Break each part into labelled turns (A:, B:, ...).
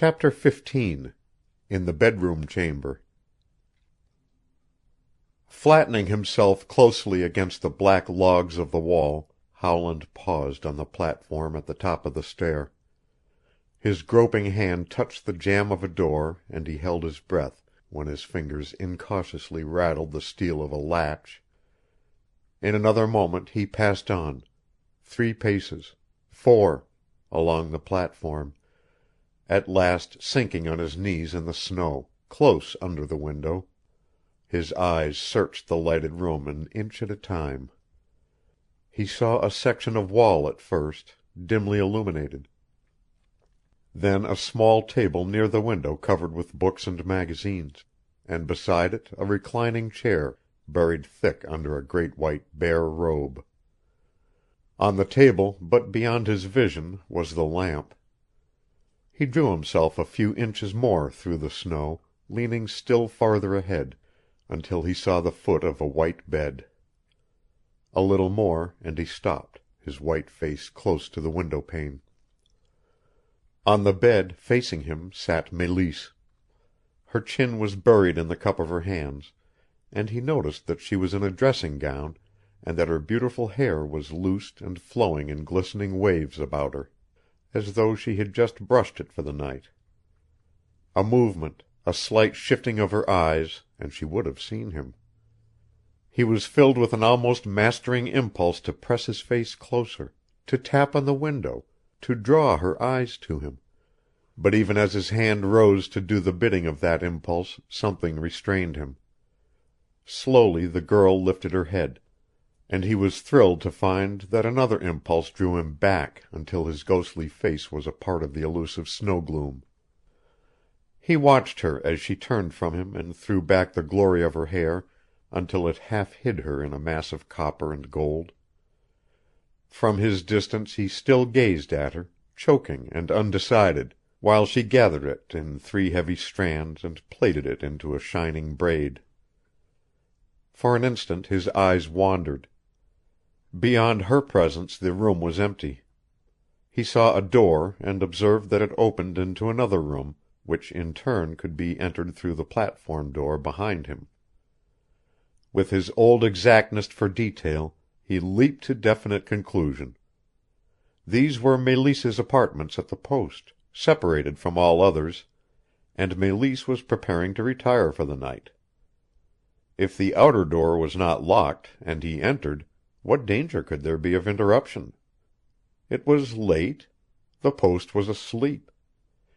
A: Chapter 15. In the Bedroom Chamber. Flattening himself closely against the black logs of the wall, Howland paused on the platform at the top of the stair. His groping hand touched the jamb of a door and he held his breath when his fingers incautiously rattled the steel of a latch. In another moment he passed on, 3 paces, 4, along the platform, at last sinking on his knees in the snow, close under the window. His eyes searched the lighted room an inch at a time. He saw a section of wall at first, dimly illuminated. Then a small table near the window covered with books and magazines, and beside it a reclining chair buried thick under a great white bear robe. On the table, but beyond his vision, was the lamp. He drew himself a few inches more through the snow, leaning still farther ahead, until he saw the foot of a white bed. A little more and he stopped, his white face close to the window pane. On the bed, facing him, sat Mélisse. Her chin was buried in the cup of her hands, and he noticed that she was in a dressing gown, and that her beautiful hair was loosed and flowing in glistening waves about her, as though she had just brushed it for the night. A movement, a slight shifting of her eyes, and she would have seen him. He was filled with an almost mastering impulse to press his face closer, to tap on the window, to draw her eyes to him, but even as his hand rose to do the bidding of that impulse something restrained him. Slowly the girl lifted her head, and he was thrilled to find that another impulse drew him back until his ghostly face was a part of the elusive snow gloom. He watched her as she turned from him and threw back the glory of her hair until it half hid her in a mass of copper and gold. From his distance he still gazed at her, choking and undecided, while she gathered it in 3 heavy strands and plaited it into a shining braid. For an instant his eyes wandered. Beyond her presence the room was empty. He saw a door and observed that it opened into another room, which in turn could be entered through the platform door behind him. With his old exactness for detail he leaped to definite conclusion. These were Mélisse's apartments at the post, separated from all others, and Mélisse was preparing to retire for the night. If the outer door was not locked and he entered, what danger could there be of interruption? It was late. The post was asleep.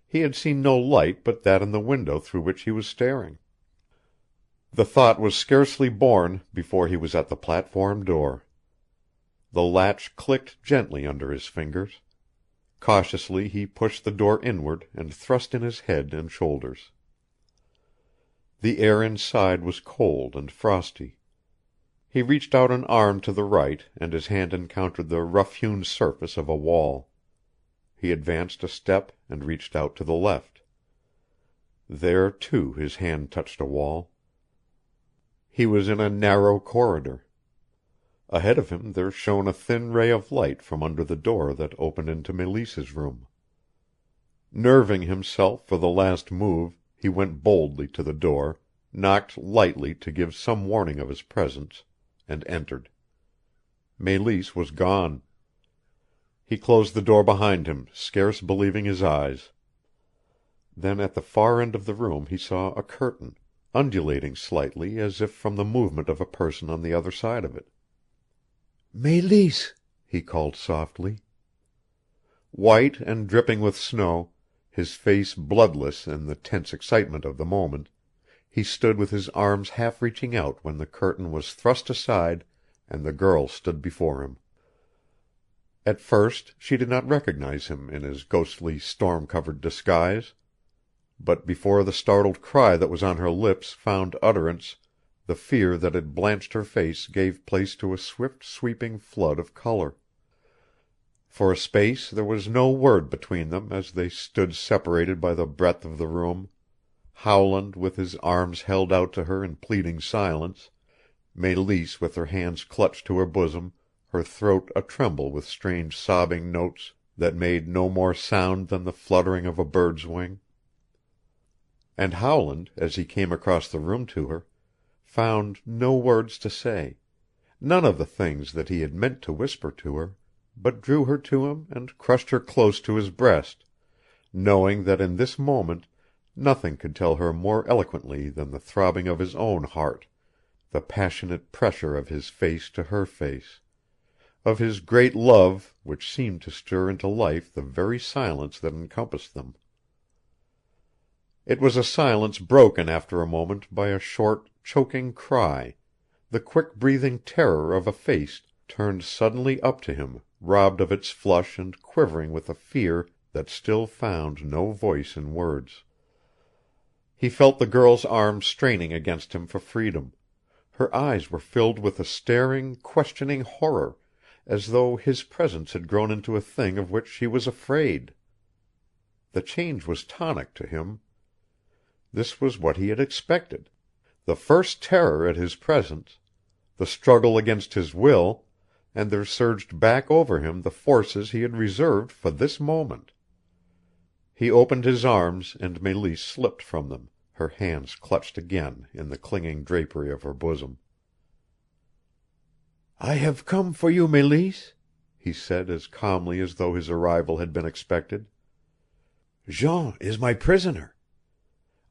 A: He had seen no light but that in the window through which he was staring. The thought was scarcely born before he was at the platform door. The latch clicked gently under his fingers. Cautiously he pushed the door inward and thrust in his head and shoulders. The air inside was cold and frosty. He reached out an arm to the right and his hand encountered the rough-hewn surface of a wall. He advanced a step and reached out to the left. There, too, his hand touched a wall. He was in a narrow corridor. Ahead of him there shone a thin ray of light from under the door that opened into Mélisse's room. Nerving himself for the last move, he went boldly to the door, knocked lightly to give some warning of his presence, and entered. Mélisse was gone. He closed the door behind him, scarce believing his eyes. Then at the far end of the room he saw a curtain, undulating slightly as if from the movement of a person on the other side of it. "Mélisse!" he called softly. White and dripping with snow, his face bloodless in the tense excitement of the moment, he stood with his arms half reaching out when the curtain was thrust aside and the girl stood before him. At first she did not recognize him in his ghostly storm-covered disguise, but before the startled cry that was on her lips found utterance, the fear that had blanched her face gave place to a swift sweeping flood of color. For a space there was no word between them as they stood separated by the breadth of the room, Howland with his arms held out to her in pleading silence, Mélisse with her hands clutched to her bosom, her throat a-tremble with strange sobbing notes that made no more sound than the fluttering of a bird's wing. And Howland, as he came across the room to her, found no words to say, none of the things that he had meant to whisper to her, but drew her to him and crushed her close to his breast, knowing that in this moment nothing could tell her more eloquently than the throbbing of his own heart, the passionate pressure of his face to her face, of his great love which seemed to stir into life the very silence that encompassed them. It was a silence broken after a moment by a short, choking cry, the quick-breathing terror of a face turned suddenly up to him, robbed of its flush and quivering with a fear that still found no voice in words. He felt the girl's arms straining against him for freedom. Her eyes were filled with a staring, questioning horror, as though his presence had grown into a thing of which she was afraid. The change was tonic to him. This was what he had expected. The first terror at his presence, the struggle against his will, and there surged back over him the forces he had reserved for this moment. He opened his arms and Mélisse slipped from them, her hands clutched again in the clinging drapery of her bosom. "I have come for you, Mélisse," he said as calmly as though his arrival had been expected. "Jean is my prisoner.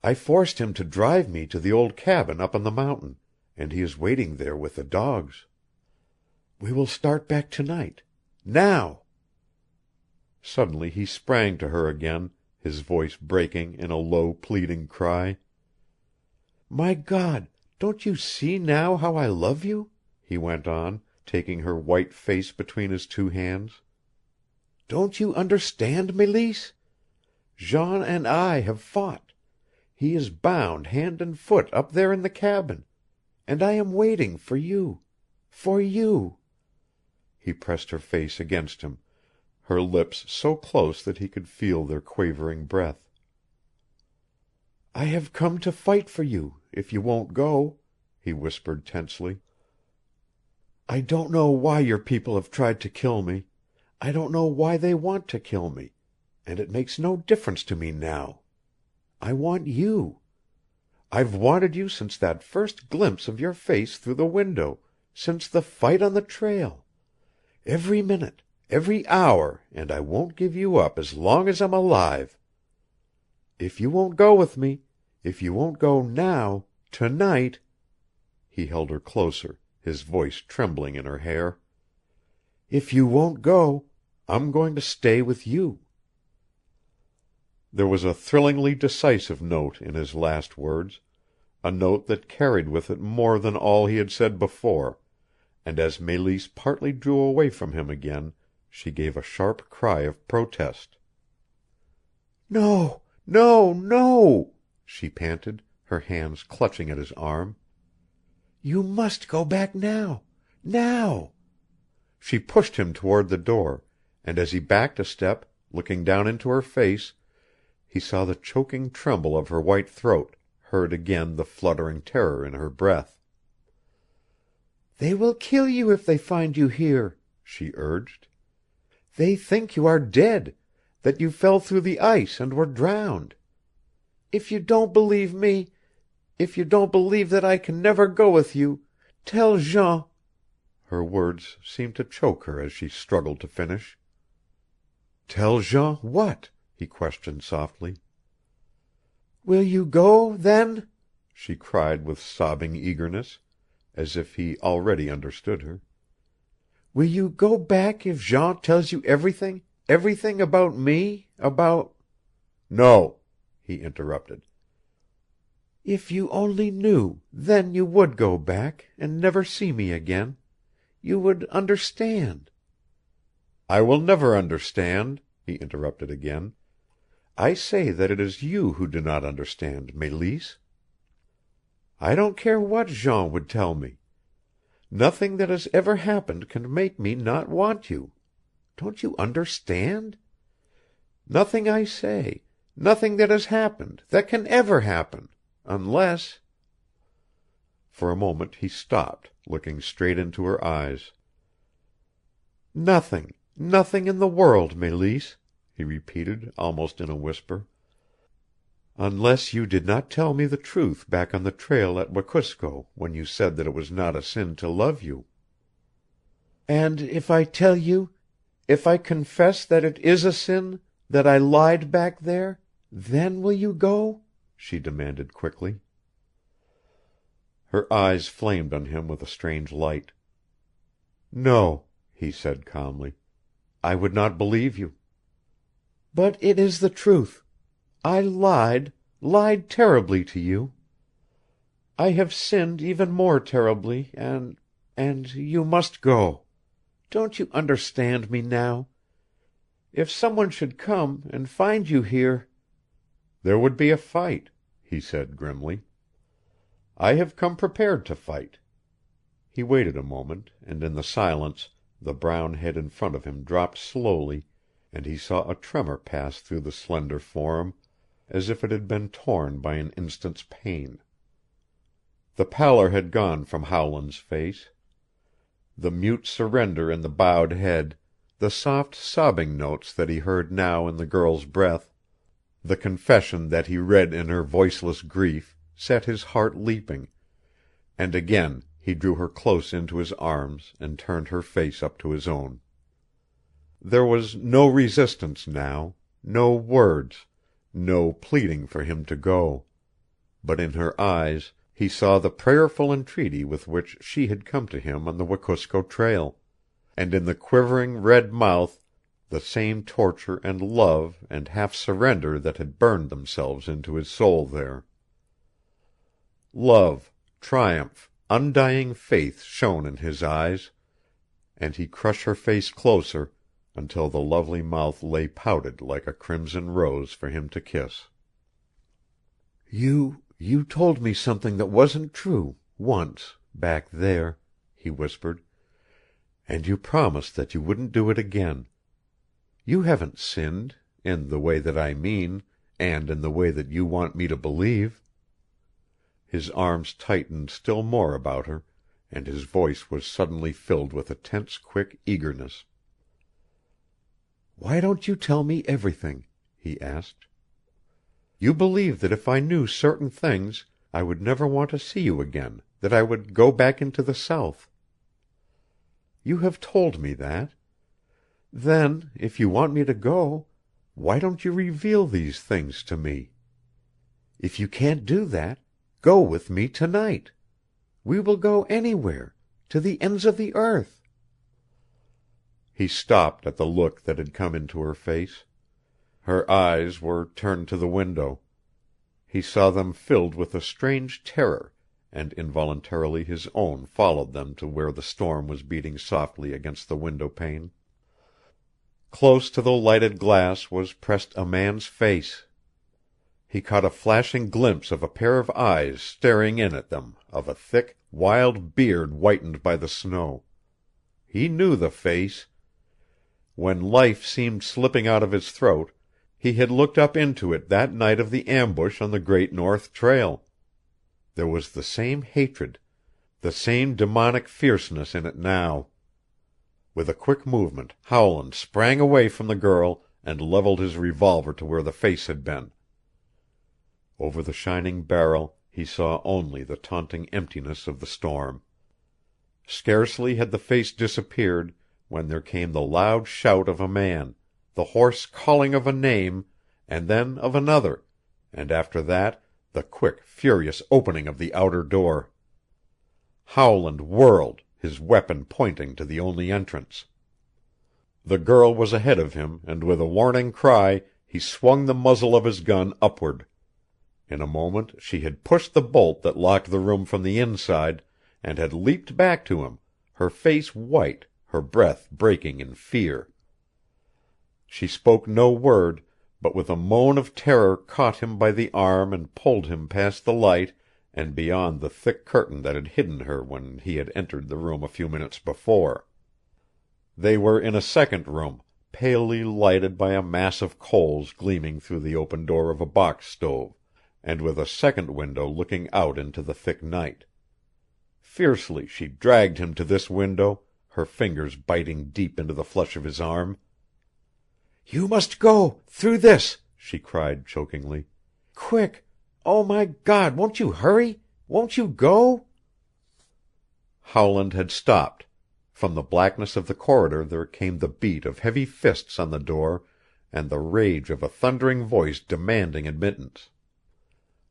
A: I forced him to drive me to the old cabin up on the mountain, and he is waiting there with the dogs. We will start back tonight. Now!" Suddenly he sprang to her again, his voice breaking in a low, pleading cry. "My God, don't you see now how I love you?" he went on, taking her white face between his two hands. "Don't you understand, Mélisse? Jean and I have fought. He is bound hand and foot up there in the cabin, and I am waiting for you for you." He pressed her face against him, her lips so close that he could feel their quavering breath. "I have come to fight for you, if you won't go," he whispered tensely. "I don't know why your people have tried to kill me. I don't know why they want to kill me, and it makes no difference to me now. I want you. I've wanted you since that first glimpse of your face through the window, since the fight on the trail. Every minute, every hour, and I won't give you up as long as I'm alive. If you won't go with me, if you won't go now, tonight," he held her closer, his voice trembling in her hair, "if you won't go, I'm going to stay with you." There was a thrillingly decisive note in his last words, a note that carried with it more than all he had said before, and as Mélisse partly drew away from him again she gave a sharp cry of protest. "No, no, no!" she panted, her hands clutching at his arm. "You must go back now now!" She pushed him toward the door, and as he backed a step, looking down into her face, he saw the choking tremble of her white throat, heard again the fluttering terror in her breath. "They will kill you if they find you here," she urged. "They think you are dead, that you fell through the ice and were drowned. If you don't believe me, if you don't believe that I can never go with you, tell Jean." Her words seemed to choke her as she struggled to finish. "Tell Jean what?" he questioned softly. "Will you go, then?" she cried with sobbing eagerness, as if he already understood her. "Will you go back if Jean tells you everything about me, about—" "No," he interrupted. "If you only knew, then you would go back, and never see me again. You would understand." "I will never understand," he interrupted again. "I say that it is you who do not understand, Mélisse. I don't care what Jean would tell me. Nothing that has ever happened can make me not want you. Don't you understand? Nothing I say, nothing that has happened, that can ever happen, unless—" For a moment he stopped, looking straight into her eyes. "Nothing, nothing in the world, Mélisse," he repeated, almost in a whisper. "Unless you did not tell me the truth back on the trail at Wekusko when you said that it was not a sin to love you." "And if I tell you, if I confess that it is a sin, that I lied back there, then will you go?" she demanded quickly. Her eyes flamed on him with a strange light. "No," he said calmly. "I would not believe you." "But it is the truth. I lied terribly to you. I have sinned even more terribly, and you must go. Don't you understand me now? If someone should come and find you here—" "There would be a fight," he said grimly. "I have come prepared to fight." He waited a moment, and in the silence the brown head in front of him dropped slowly, and he saw a tremor pass through the slender form, as if it had been torn by an instant's pain. The pallor had gone from Howland's face. The mute surrender in the bowed head, the soft sobbing notes that he heard now in the girl's breath, the confession that he read in her voiceless grief, set his heart leaping, and again he drew her close into his arms and turned her face up to his own. There was no resistance now, no words, no pleading for him to go, but in her eyes he saw the prayerful entreaty with which she had come to him on the Wekusko trail, and in the quivering red mouth the same torture and love and half surrender that had burned themselves into his soul there. Love, triumph, undying faith shone in his eyes, and he crushed her face closer until the lovely mouth lay pouted like a crimson rose for him to kiss. You told me something that wasn't true, once, back there," he whispered, "and you promised that you wouldn't do it again. You haven't sinned, in the way that I mean, and in the way that you want me to believe." His arms tightened still more about her, and his voice was suddenly filled with a tense, quick eagerness. "Why don't you tell me everything?" he asked. "You believe that if I knew certain things I would never want to see you again, that I would go back into the South. You have told me that. Then, if you want me to go, why don't you reveal these things to me? If you can't do that, go with me tonight. We will go anywhere, to the ends of the earth." He stopped at the look that had come into her face. Her eyes were turned to the window. He saw them filled with a strange terror, and involuntarily his own followed them to where the storm was beating softly against the window pane. Close to the lighted glass was pressed a man's face. He caught a flashing glimpse of a pair of eyes staring in at them, of a thick, wild beard whitened by the snow. He knew the face. When life seemed slipping out of his throat, he had looked up into it that night of the ambush on the Great North Trail. There was the same hatred, the same demonic fierceness in it now. With a quick movement Howland sprang away from the girl and leveled his revolver to where the face had been. Over the shining barrel he saw only the taunting emptiness of the storm. Scarcely had the face disappeared when there came the loud shout of a man, the hoarse calling of a name, and then of another, and after that the quick, furious opening of the outer door. Howland whirled, his weapon pointing to the only entrance. The girl was ahead of him, and with a warning cry he swung the muzzle of his gun upward. In a moment she had pushed the bolt that locked the room from the inside, and had leaped back to him, her face white, her breath breaking in fear. She spoke no word, but with a moan of terror caught him by the arm and pulled him past the light and beyond the thick curtain that had hidden her when he had entered the room a few minutes before. They were in a second room, palely lighted by a mass of coals gleaming through the open door of a box stove, and with a second window looking out into the thick night. Fiercely she dragged him to this window, her fingers biting deep into the flesh of his arm. "You must go through this," she cried chokingly. Quick! Oh, my God, won't you hurry? Won't you go?" Howland had stopped. From the blackness of the corridor there came the beat of heavy fists on the door and the rage of a thundering voice demanding admittance.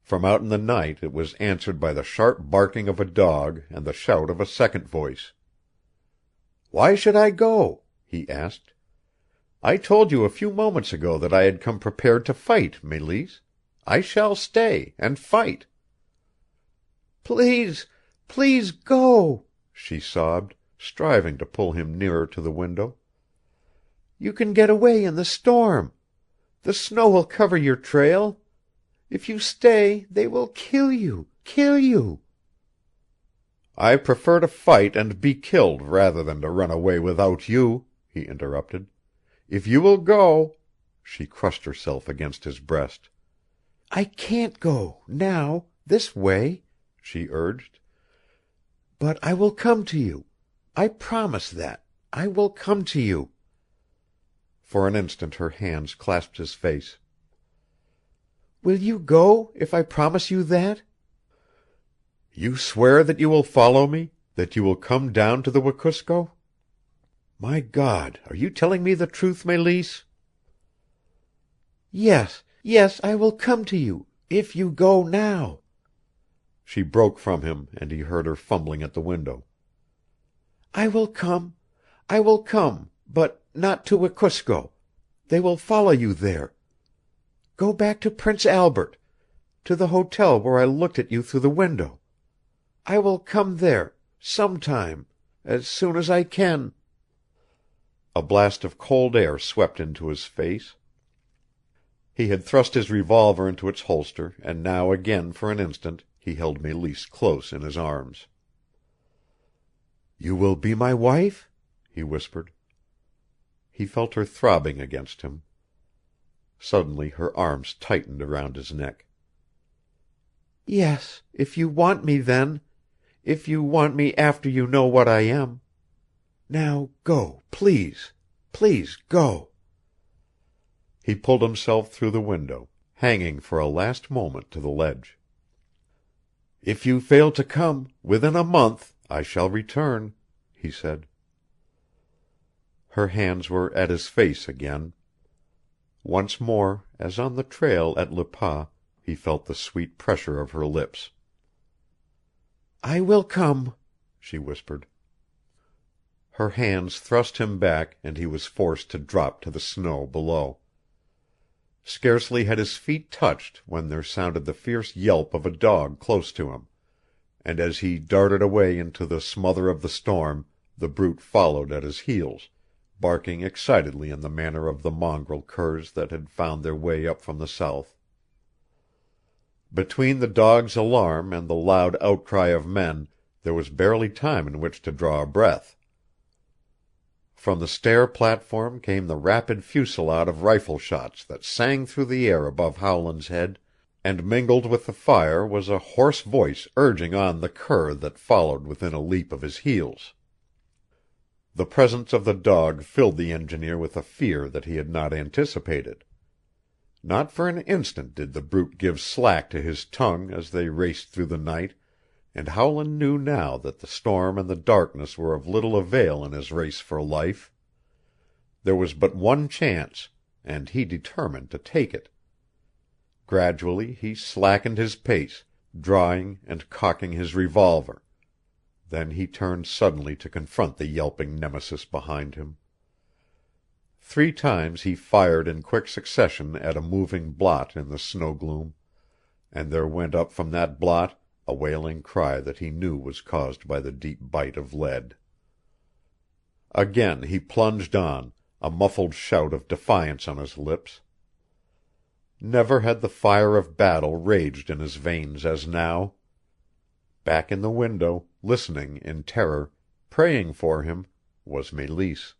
A: From out in the night it was answered by the sharp barking of a dog and the shout of a second voice. "Why should I go?" he asked. "I told you a few moments ago that I had come prepared to fight, Mélisse. I shall stay and fight." "Please, please go," she sobbed, striving to pull him nearer to the window. "You can get away in the storm. The snow will cover your trail. If you stay they will kill you, kill you." "I prefer to fight and be killed rather than to run away without you," he interrupted. "If you will go—" She crushed herself against his breast. "I can't go now this way," she urged. "But I will come to you. I promise that. I will come to you." For an instant her hands clasped his face. "Will you go if I promise you that?" "You swear that you will follow me, that you will come down to the Wekusko? My God, are you telling me the truth, Mélisse?" "Yes, yes, I will come to you if you go now." She broke from him and he heard her fumbling at the window. I will come, but not to Wekusko. They will follow you there. Go back to Prince Albert, to the hotel where I looked at you through the window. I will come there sometime as soon as I can." A blast of cold air swept into his face. He had thrust his revolver into its holster and now again for an instant he held Mélisse close in his arms. "You will be my wife?" he whispered. He felt her throbbing against him. Suddenly her arms tightened around his neck. "Yes, if you want me then. If you want me after you know what I am. Now go, please. Please go." He pulled himself through the window, hanging for a last moment to the ledge. "If you fail to come within a month I shall return," he said. Her hands were at his face again. Once more, as on the trail at Le Pas, he felt the sweet pressure of her lips. "I will come," she whispered. Her hands thrust him back and he was forced to drop to the snow below. Scarcely had his feet touched when there sounded the fierce yelp of a dog close to him, and as he darted away into the smother of the storm the brute followed at his heels, barking excitedly in the manner of the mongrel curs that had found their way up from the south. Between the dog's alarm and the loud outcry of men there was barely time in which to draw a breath. From the stair platform came the rapid fusillade of rifle shots that sang through the air above Howland's head, and mingled with the fire was a hoarse voice urging on the cur that followed within a leap of his heels. The presence of the dog filled the engineer with a fear that he had not anticipated. Not for an instant did the brute give slack to his tongue as they raced through the night, and Howland knew now that the storm and the darkness were of little avail in his race for life. There was but one chance, and he determined to take it. Gradually he slackened his pace, drawing and cocking his revolver. Then he turned suddenly to confront the yelping nemesis behind him. 3 times he fired in quick succession at a moving blot in the snow gloom, and there went up from that blot a wailing cry that he knew was caused by the deep bite of lead. Again he plunged on, a muffled shout of defiance on his lips. Never had the fire of battle raged in his veins as now. Back in the window, listening in terror, praying for him, was Mélisse.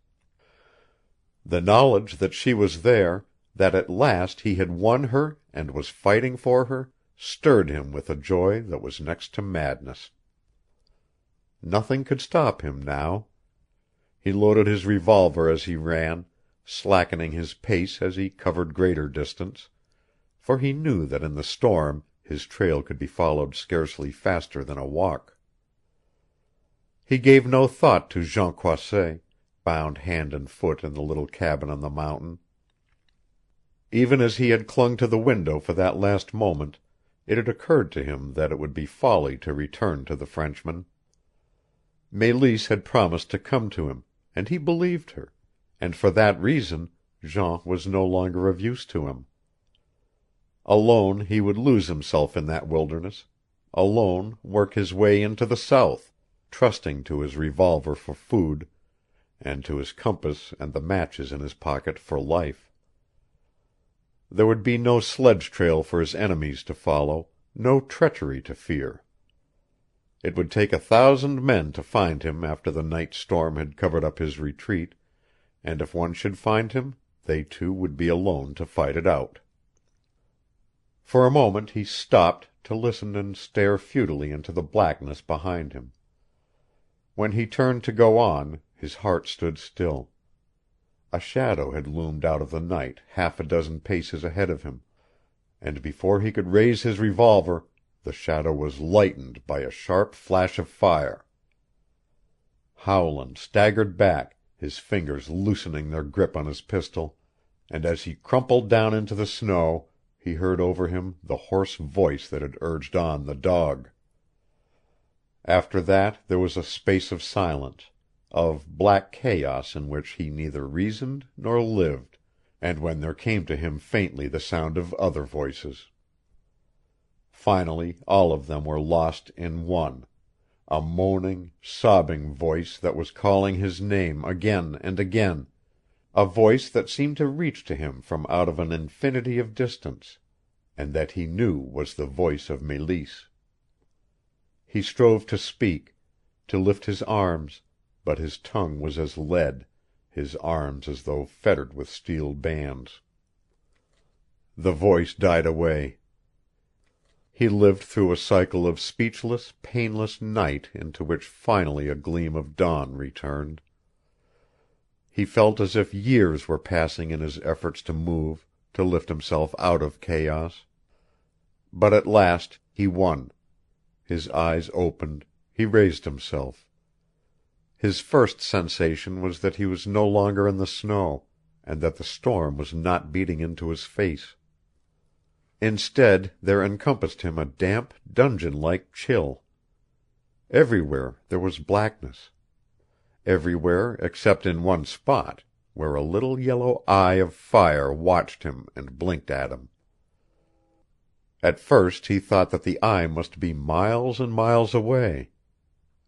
A: The knowledge that she was there, that at last he had won her and was fighting for her, stirred him with a joy that was next to madness. Nothing could stop him now. He loaded his revolver as he ran, slackening his pace as he covered greater distance, for he knew that in the storm his trail could be followed scarcely faster than a walk. He gave no thought to Jean Croisset, bound hand and foot in the little cabin on the mountain. Even as he had clung to the window for that last moment, it had occurred to him that it would be folly to return to the Frenchman. Mélisse had promised to come to him, and he believed her, and for that reason Jean was no longer of use to him. Alone he would lose himself in that wilderness, alone work his way into the South, trusting to his revolver for food, and to his compass and the matches in his pocket for life. There would be no sledge trail for his enemies to follow, no treachery to fear. It would take 1,000 men to find him after the night storm had covered up his retreat, and if one should find him, they two would be alone to fight it out. For a moment he stopped to listen and stare futilely into the blackness behind him. When he turned to go on, his heart stood still. A shadow had loomed out of the night 6 paces ahead of him, and before he could raise his revolver the shadow was lightened by a sharp flash of fire. Howland staggered back, his fingers loosening their grip on his pistol, and as he crumpled down into the snow he heard over him the hoarse voice that had urged on the dog. After that there was a space of silence, of black chaos in which he neither reasoned nor lived, and when there came to him faintly the sound of other voices. Finally all of them were lost in one, a moaning, sobbing voice that was calling his name again and again, a voice that seemed to reach to him from out of an infinity of distance, and that he knew was the voice of Mélisse. He strove to speak, to lift his arms, but his tongue was as lead, his arms as though fettered with steel bands. The voice died away. He lived through a cycle of speechless, painless night into which finally a gleam of dawn returned. He felt as if years were passing in his efforts to move, to lift himself out of chaos. But at last he won. His eyes opened, he raised himself. His first sensation was that he was no longer in the snow, and that the storm was not beating into his face. Instead there encompassed him a damp, dungeon-like chill. Everywhere there was blackness. Everywhere except in one spot, where a little yellow eye of fire watched him and blinked at him. At first he thought that the eye must be miles and miles away,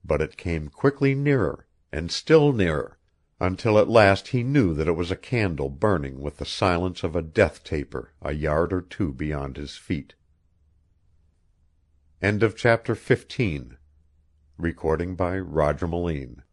A: but it came quickly nearer, and still nearer, until at last he knew that it was a candle burning with the silence of a death taper a yard or two beyond his feet. Chapter 15. Recording by Roger Moline.